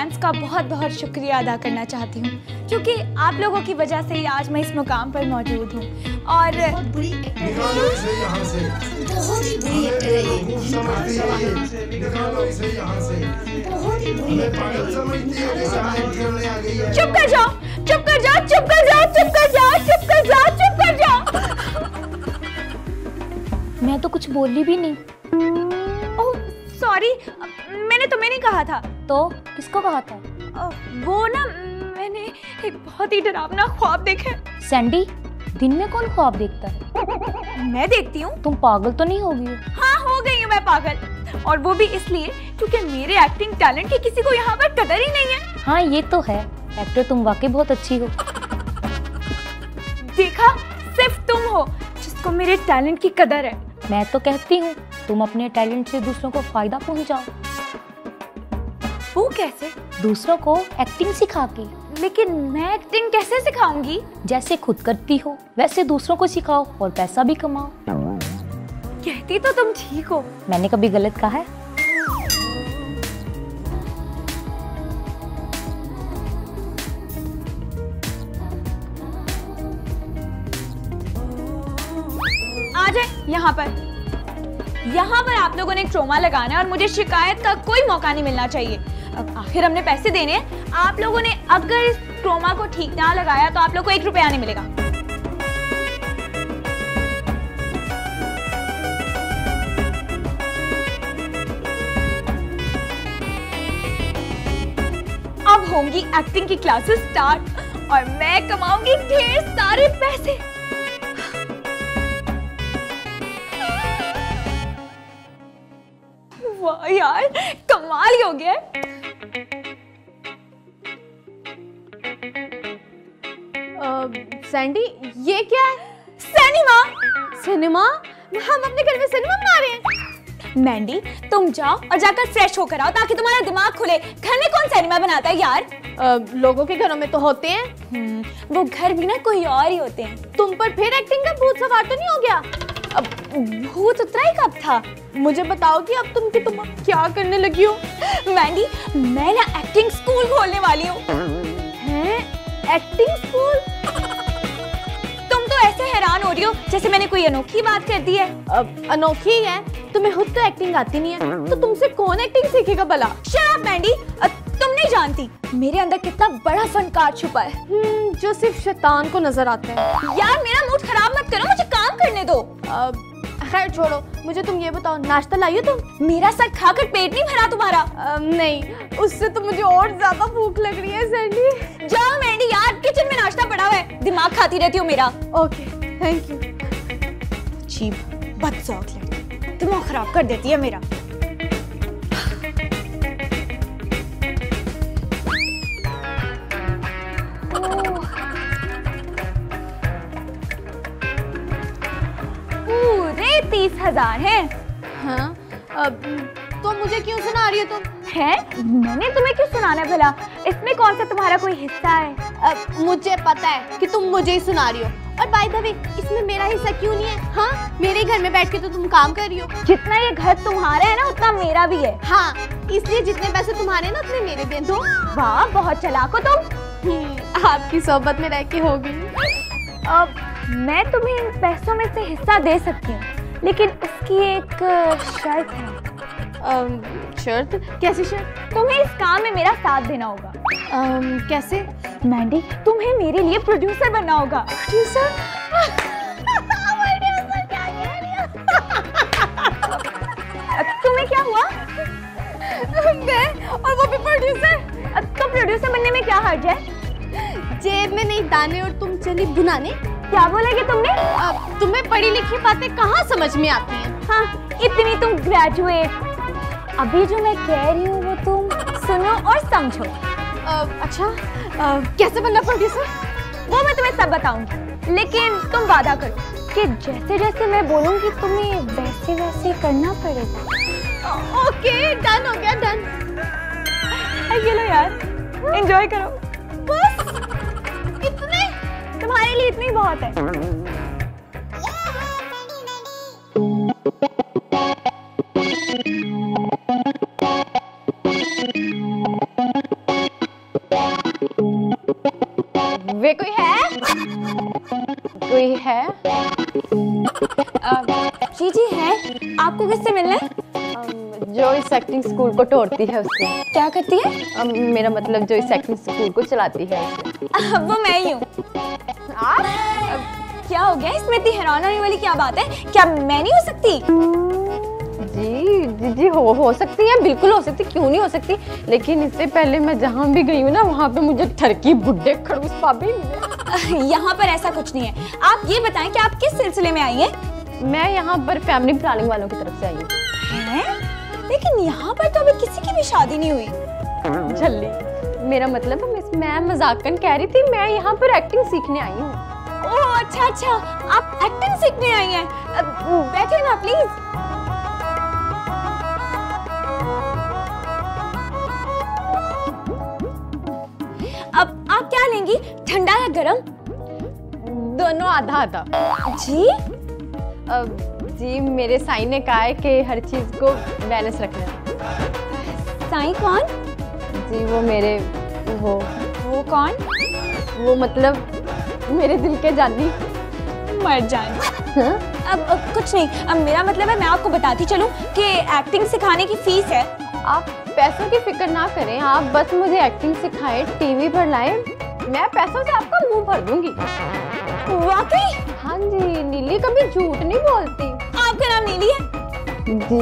Fans का बहुत बहुत शुक्रिया अदा करना चाहती हूँ, क्योंकि आप लोगों की वजह से ही आज मैं इस मुकाम पर मौजूद हूँ। और निकालो इसे यहाँ से, बहुत ही बुरी एक्टर है ये, निकालो इसे यहाँ से, बहुत ही बुरी पागल समझती है कि यहाँ एक्ट करने आ गई है। चुप कर जाओ, चुप कर जाओ, चुप कर जाओ, चुप कर जाओ, चुप कर जाओ, चुप कर जाओ। मैं तो कुछ बोली भी नहीं। ओह सॉरी, मैंने तुम्हें नहीं कहा था। तो किसको कहा था? वो ना, मैंने एक बहुत ही डरावना ख्वाब देखा है। सैंडी, दिन में कौन ख्वाब देखता है? मैं देखती हूँ। तुम पागल तो नहीं होगी? हाँ हो गई हूँ मैं पागल, और वो भी इसलिए क्योंकि मेरे एक्टिंग टैलेंट की किसी को यहाँ पर कदर ही नहीं है। हाँ ये तो है, एक्टर तुम वाकई बहुत अच्छी हो। देखा, सिर्फ तुम हो जिसको मेरे टैलेंट की कदर है। मैं तो कहती हूँ तुम अपने टैलेंट से दूसरों को फायदा पहुँचाओ। वो कैसे? दूसरों को एक्टिंग सिखा के। लेकिन मैं एक्टिंग कैसे सिखाऊंगी? जैसे खुद करती हो वैसे दूसरों को सिखाओ और पैसा भी कमाओ। कहती तो तुम ठीक हो। मैंने कभी गलत कहा है? आ जाए यहाँ पर। यहाँ पर आप लोगों ने क्रोमा लगाना है और मुझे शिकायत का कोई मौका नहीं मिलना चाहिए। अब आखिर हमने पैसे देने हैं। आप लोगों ने अगर इस क्रोमा को ठीक ना लगाया तो आप लोग को 1 रुपया नहीं मिलेगा। अब होंगी एक्टिंग की क्लासेस स्टार्ट और मैं कमाऊंगी ढेर सारे पैसे। वाह यार, कमाल ही हो गया। सैंडी, ये क्या है? सिनेमा। सिनेमा? हम अपने घर में सिनेमा बना रहे हैं। मैंडी, तुम जाओ और जाकर फ्रेश होकर आओ ताकि तुम्हारा दिमाग खुले। घर में कौन सिनेमा बनाता है यार? लोगों के घरों में तो होते हैं। वो घर भी ना कोई और ही होते हैं। तुम पर फिर एक्टिंग का भूत सवार तो नहीं हो गया? अब भूत उतरा ही कब था? मुझे बताओ कि अब तुम क्या करने लगी हो? मैंडी, मैं ना एक्टिंग स्कूल खोलने वाली हूँ। हैं? Acting school? तुम तो ऐसे हैरान हो रही हो जैसे मैंने कोई अनोखी बात कर दी है। अनोखी है? तुम्हें खुद तो एक्टिंग आती नहीं है, तो तुमसे कौन एक्टिंग सीखेगा भला? शट अप मैंडी, तुम नहीं जानती मेरे अंदर कितना बड़ा फनकार छुपा है। जो सिर्फ शैतान को नजर आता है। यार मेरा मूड खराब मत करो, मुझे काम करने दो। खैर छोड़ो, मुझे तुम ये बताओ, नाश्ता लाई हो तुम? मेरा सर खाकर पेट नहीं भरा तुम्हारा? नहीं, उससे तो मुझे और ज्यादा भूख लग रही है सैंडी। जाओ मैंडी यार, किचन में नाश्ता पड़ा हुआ है, दिमाग खाती रहती हो मेरा। Okay, thank you. अजीब बदसौक लड़की, दिमाग खराब कर देती है मेरा। पूरे 30,000 हैं। हाँ, तो मुझे क्यों सुना रही हो तुम? है? मैंने तुम्हें क्यों सुनाना भला? इसमें कौन सा तुम्हारा कोई हिस्सा है? मुझे पता है कि तुम मुझे ही सुना रही हो। और बाय द वे, इसमें मेरा हिस्सा क्यों नहीं है? हाँ, मेरे घर में बैठ के तो तुम काम कर रही हो। जितना ये घर तुम्हारा है ना, उतना मेरा भी है। हाँ, इसलिए जितने पैसे तुम्हारे हैं ना, उतने मेरे दे दो। वाह, बहुत चालाक हो तुम। आपकी सोबत में रह के होगी। अब मैं तुम्हें इन पैसों में से हिस्सा दे सकती हूँ, लेकिन उसकी एक शर्त है। शर्त? कैसी शर्त? तुम्हें इस काम में मेरा साथ देना होगा। कैसे? मैंडी, तुम्हें मेरे लिए प्रोड्यूसर बनना होगा। प्रोड्यूसर? तुम्हें क्या हुआ? मैं और वो भी प्रोड्यूसर? तो प्रोड्यूसर बनने में क्या हर्ज है? जेब में नहीं दाने और तुम चली बुनाने। क्या बोलेगी तुमने? तुम्हें पढ़ी लिखी बातें कहाँ समझ में आती हैं? हाँ, इतनी तुम ग्रेजुएट। अभी जो मैं कह रही हूँ वो तुम सुनो और समझो। अच्छा, कैसे बनना प्रोड्यूसर? वो मैं तुम्हें सब बताऊंगी, लेकिन तुम वादा करो कि जैसे जैसे मैं बोलूंगी तुम्हें वैसे वैसे करना पड़ेगा। ओके, डन हो गया, डन। ये लो यार, एंजॉय करो। बस इतने? तुम्हारे लिए इतनी बहुत है। जी जी है। आपको किससे मिलना है? जो इस एक्टिंग स्कूल को तोड़ती है उससे। क्या करती है? मेरा मतलब जो इस एक्टिंग स्कूल को चलाती है उससे। वो मैं ही हूँ। क्या हो गया इसमें इतनी हैरान होने वाली क्या बात है? क्या मैं नहीं हो सकती? जी जी जी हो सकती है, बिल्कुल हो सकती, क्यों नहीं हो सकती। लेकिन इससे पहले मैं जहाँ भी गई हूँ ना, वहाँ पे मुझे ठरकी बुड्ढे खड़ूस पापी मिले। यहाँ पर ऐसा कुछ नहीं है। आप ये बताएं कि आप किस सिलसिले में आई हैं? मैं यहाँ पर फैमिली प्लानिंग वालों की तरफ से आई हूँ। लेकिन यहाँ पर तो अभी किसी की भी शादी नहीं हुई। झल्ली, मेरा मतलब मैं मजाकन कह रही थी, मैं यहाँ पर एक्टिंग सीखने आई हूँ। ओह अच्छा अच्छा, आप एक्टिंग सीखने आई हैं। बैठे ना प्लीज। अब आप क्या लेंगी, ठंडा या गरम? दोनों आधा आधा। जी जी मेरे साईं ने कहा है कि हर चीज को बैलेंस रखना है। साईं कौन? जी वो मेरे वो कौन? वो मतलब मेरे दिल के जानी। मर जाने। अब कुछ नहीं, अब मेरा मतलब है मैं आपको बताती चलूं कि एक्टिंग सिखाने की फीस है। आप पैसों की फिक्र ना करें, आप बस मुझे एक्टिंग सिखाएं, टीवी पर लाएं, मैं पैसों से आपका मुंह भर दूंगी। वाकई? हाँ जी, नीली कभी झूठ नहीं बोलती। आपका नाम नीली है? जी।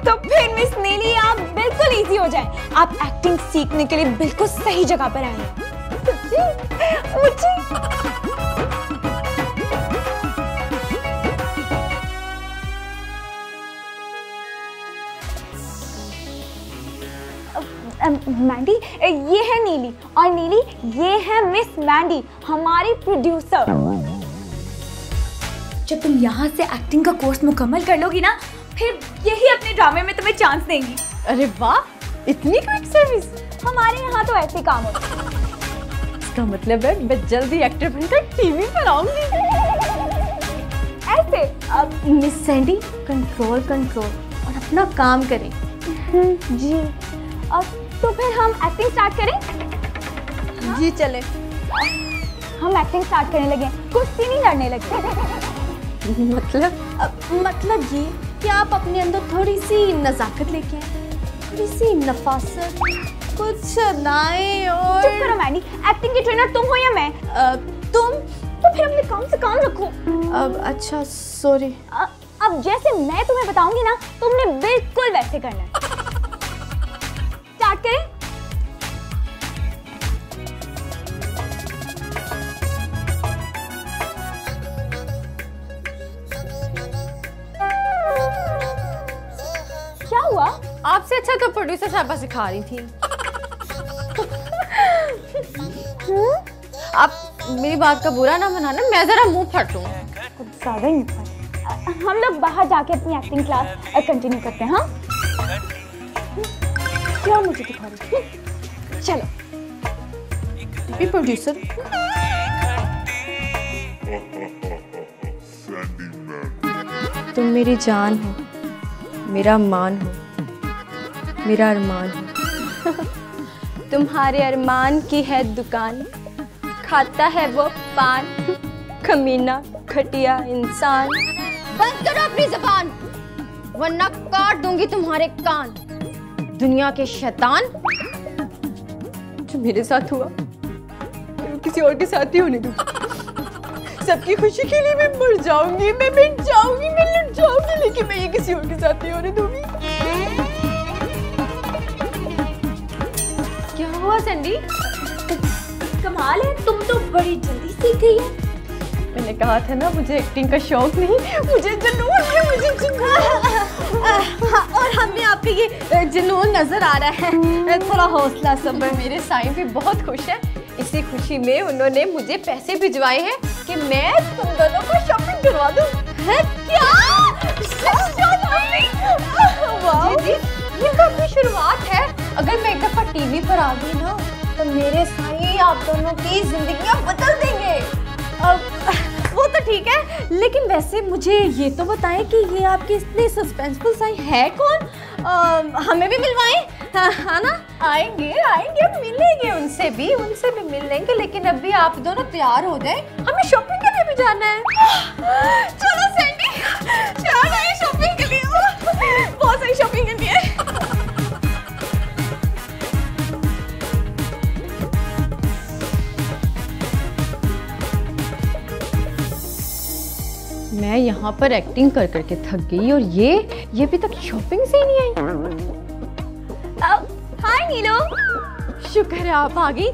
तो फिर मिस नीली आप बिल्कुल इजी हो जाए। आप एक्टिंग सीखने के लिए बिल्कुल सही जगह पर आए हैं। सच्ची? मैंडी, ये है नीली, और नीली ये है मिस मैंडी, हमारी प्रोड्यूसर। जब तुम यहाँ से एक्टिंग का कोर्स मुकम्मल कर लोगी ना, फिर यही अपने ड्रामे में तुम्हें चांस देंगी। अरे वाह, इतनी क्विक सर्विस। हमारे यहाँ तो ऐसे काम होता है। इसका मतलब है मैं जल्दी एक्टर बनकर टीवी पर आऊंगी। ऐसे अब मिस सैंडी, कंट्रोल कंट्रोल और अपना काम करें। जी। अब तो फिर हम एक्टिंग स्टार्ट करें? जी चले। हम एक्टिंग स्टार्ट करने लगे, कुश्ती नहीं लड़ने लगे। मतलब ये कि आप अपने अंदर थोड़ी सी नजाकत लेके आए, थोड़ी सी नफासत, कुछ अदाएं और। चुप करो मैंडी, एक्टिंग की ट्रेनर तुम हो या मैं? तुम। तो फिर अपने काम से काम रखो। अच्छा सॉरी। अब जैसे मैं तुम्हें बताऊंगी ना, तुमने बिल्कुल वैसे करना है। स्टार्ट करें? क्या हुआ? आपसे अच्छा तो प्रोड्यूसर साहबा सिखा रही थी। आप मेरी बात का बुरा ना मनाना, मैं जरा मुंह फट लूं। कुछ ज्यादा ही हम लोग बाहर जाके अपनी एक्टिंग क्लास कंटिन्यू करते हैं। हाँ, क्या मुझे दिखा रही? चलो। प्रोड्यूसर, तुम मेरी जान हो, मेरा मान हो, मेरा अरमान हो। तुम्हारे अरमान की है दुकान, खाता है वो पान, कमीना घटिया इंसान। बंद करो अपनी ज़बान, वरना काट दूंगी तुम्हारे कान। दुनिया के शैतान, जो मेरे साथ हुआ किसी और के साथ ही होने दूंगी। सबकी खुशी के लिए मैं मर जाऊंगी, मैं मिट जाऊंगी, मैं लुट जाऊंगी, लेकिन मैं ये किसी और के साथ नहीं होने दूंगी। क्या हुआ सैंडी? कमाल है, तुम तो बड़ी जल्दी सीख गई है। मैंने कहा था ना मुझे एक्टिंग का शौक नहीं, मुझे जुनून है, मुझे जुनून। और हमें आपके ये जुनून नजर आ रहा है। थोड़ा हौसला सब्र। मेरे साईं भी बहुत खुश है, इसी खुशी में उन्होंने मुझे पैसे भिजवाए हैं कि मैं तुम दोनों को शॉपिंग करवा दूं। है क्या? जी, ये काफी शुरुआत है। अगर मैं एक दफा टीवी पर आ गई ना, तो मेरे साईं आप दोनों की जिंदगियां बदल देंगे। वो तो ठीक है, लेकिन वैसे मुझे ये तो बताएं कि ये आपके इतने सस्पेंसफुल साईं है कौन? हमें भी मिलवाएं। हाँ ना, आएंगे आएंगे, मिलेंगे, उनसे भी मिल लेंगे। लेकिन अभी आप दोनों तैयार हो जाएं, हमें शॉपिंग के लिए भी जाना है। चलो सैंडी, यहाँ पर एक्टिंग कर करके थक गई और ये अभी तक शॉपिंग से ही नहीं आई। हाय नीलू। शुक्र है आप आ गई।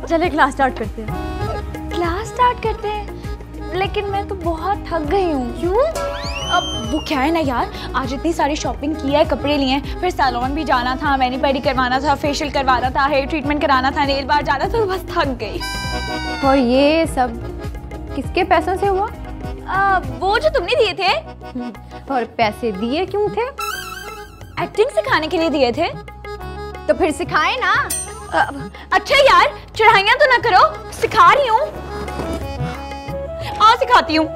चले क्लास स्टार्ट करते हैं। क्लास स्टार्ट करते हैं, लेकिन मैं तो बहुत थक गई हूँ। क्यों? अब वो क्या है ना यार, आज इतनी सारी शॉपिंग की है, कपड़े लिए हैं, फिर सैलून भी जाना था, मैनी पेडी करवाना था, फेशियल करवाना था, हेयर ट्रीटमेंट कराना था, नेल बार जाना था, तो बस थक गई। और ये सब किसके पैसों से हुआ? वो जो तुमने दिए थे। और पैसे दिए क्यों थे? एक्टिंग सिखाने के लिए दिए थे। तो फिर सिखाए ना। अच्छा यार, चढ़ाइयाँ तो ना करो, सिखा रही हूँ। सिखाती हूँ।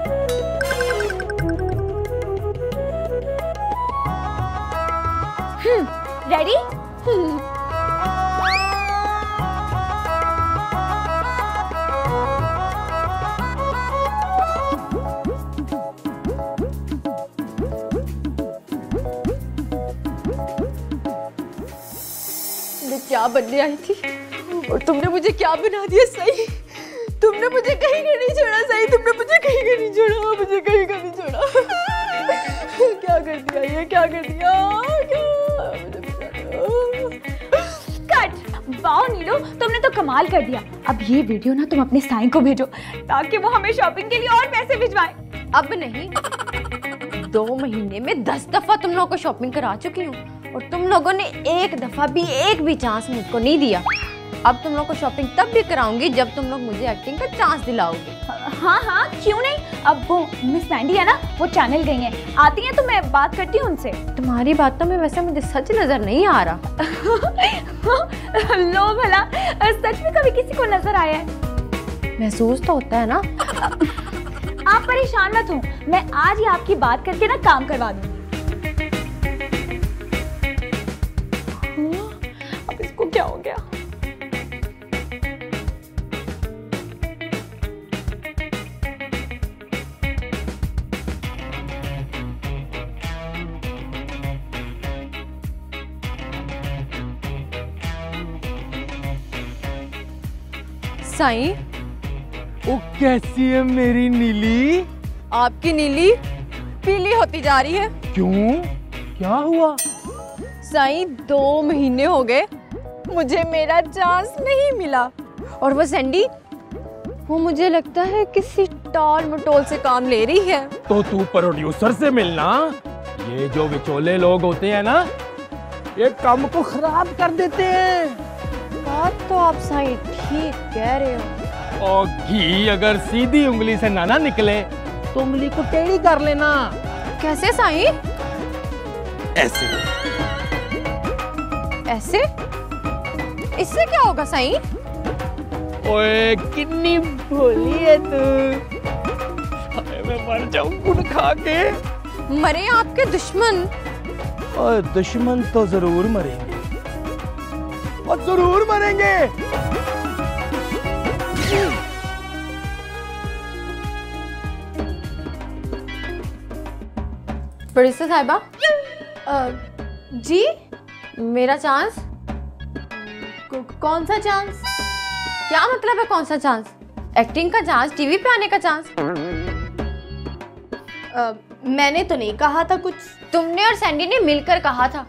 रेडी? मैं क्या बनने आई थी और तुमने मुझे क्या बना दिया सही। तुमने मुझे कहीं का नहीं छोड़ा सही, तुमने मुझे कहीं का नहीं छोड़ा, मुझे कहीं का नहीं छोड़ा। क्या कर दिया ये, क्या कर दिया, कट। वाओ नीलू, तुमने तो कमाल कर दिया। अब ये वीडियो ना तुम अपने साईं को भेजो ताकि वो हमें शॉपिंग के लिए और पैसे भिजवाए। अब नहीं, 2 महीने में 10 दफा तुम लोगों को शॉपिंग करा चुकी हूँ और तुम लोगों ने एक दफा भी एक भी चांस मुझको नहीं दिया। अब तुम लोग को शॉपिंग तब भी कराऊंगी जब तुम लोग मुझे एक्टिंग का चांस दिलाओगे। हाँ हाँ, क्यों नहीं। अब वो मिस सैंडी है ना, वो चैनल गई हैं, आती हैं तो मैं बात करती हूँ उनसे। तुम्हारी बातों में वैसे मुझे सच नजर नहीं आ रहा। लो भला, सच में कभी किसी को नजर आया है? महसूस तो होता है ना। आप परेशान मत हो, मैं आज ही आपकी बात करके ना काम करवा दूंगी। अब इसको क्या हो गया? साईं, वो कैसी है मेरी नीली? आपकी नीली पीली होती जा रही है। क्यों, क्या हुआ? साईं, 2 महीने हो गए मुझे मेरा चांस नहीं मिला और वो सैंडी, वो मुझे लगता है किसी टाल मटोल से काम ले रही है। तो तू प्रोड्यूसर से मिलना। ये जो विचोले लोग होते हैं ना, ये काम को खराब कर देते हैं। बात तो आप साईं ठीक कह रहे हो। और घी अगर सीधी उंगली से ना निकले तो उंगली को टेढ़ी कर लेना। कैसे साईं? ऐसे ऐसे? इससे क्या होगा साईं? ओए कितनी भोली है तू। मैं मर जाऊं गुड़ खा के। मरे आपके दुश्मन। और दुश्मन तो जरूर मरेंगे, और जरूर मरेंगे। प्रोड्यूसर साहिबा, जी मेरा चांस? कौन सा चांस? क्या मतलब है कौन सा चांस? एक्टिंग का चांस, टीवी पे आने का चांस? मैंने तो नहीं कहा था कुछ। तुमने और सैंडी ने मिलकर कहा था।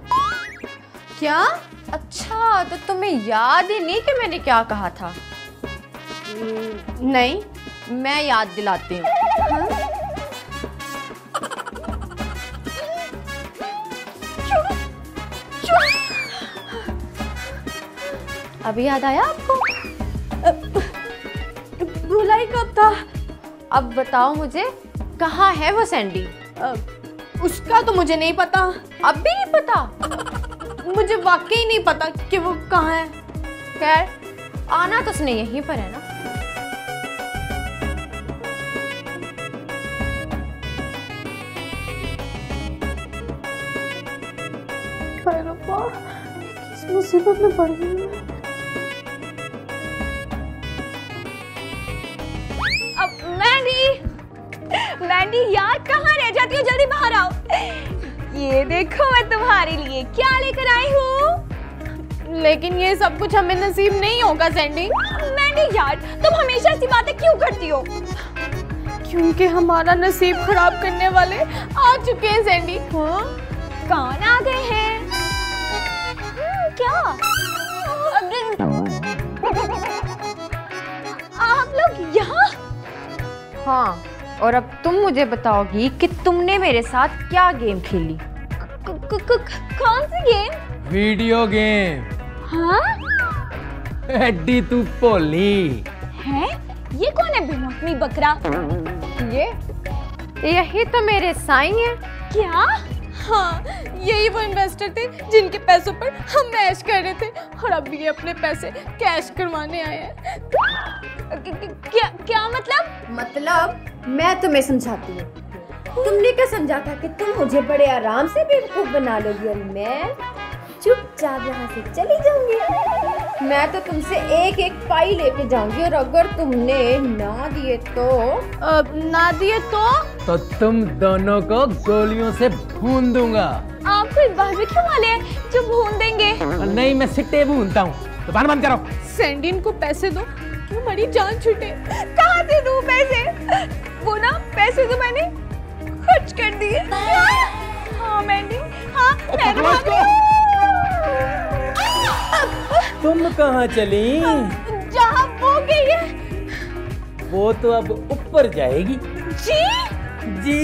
क्या? अच्छा, तो तुम्हें याद ही नहीं कि मैंने क्या कहा था? नहीं, मैं याद दिलाती हूँ। अभी याद आया आपको? भूला ही कब था। अब बताओ मुझे, कहाँ है वो सैंडी? उसका तो मुझे नहीं पता। अब भी नहीं पता? मुझे वाकई नहीं पता कि वो कहाँ है। खैर, आना तो उसने यहीं पर है ना। किस मुसीबत में पड़ गई मैं। अब मैंडी यार, कहाँ रह जाती हो? जल्दी बाहर आओ। ये देखो मैं तुम्हारे लिए क्या लेकर आई हूँ। लेकिन ये सब कुछ हमें नसीब नहीं होगा सैंडी। मैंडी यार, तुम हमेशा ऐसी बातें क्यों करती हो? क्योंकि हमारा नसीब खराब करने वाले आ चुके हैं सैंडी। हाँ? कौन आ गए हैं? क्या आप लोग यहाँ? हाँ, और अब तुम मुझे बताओगी कि तुमने मेरे साथ क्या गेम खेली। कौन सी गेम? Video game. हाँ? एड्डी तू भोली है? ये कौन है बेमौसमी बकरा? यही तो मेरे साईं है। क्या? हाँ, यही वो इन्वेस्टर थे जिनके पैसों पर हम ऐश कर रहे थे और अब ये अपने पैसे कैश करवाने आए हैं। क्या मतलब? मतलब मैं तुम्हें समझाती हूँ। तुमने क्या समझा था कि तुम मुझे बड़े आराम से बेवकूफ बना लोगी और मैं चुपचाप यहाँ से चली जाऊंगी। मैं तो तुमसे एक एक पाई लेके जाऊंगी और अगर तुमने ना दिए तो तुम दोनों को गोलियों से भून दूंगा। आप कोई बारबेक्यू वाले हैं जो भून देंगे? नहीं, मैं सिट्टे भूनता हूँ। दुकान बंद करो। सैंडी को पैसे दो कि हमारी जान छूटे। कहाँ से दूँ पैसे? वो ना पैसे तो मैंने खर्च कर दिए। हाँ मैंने, हाँ मैंने भाग लिया। तुम कहाँ चली? जहाँ वो गई है। वो तो अब ऊपर जाएगी। जी? जी।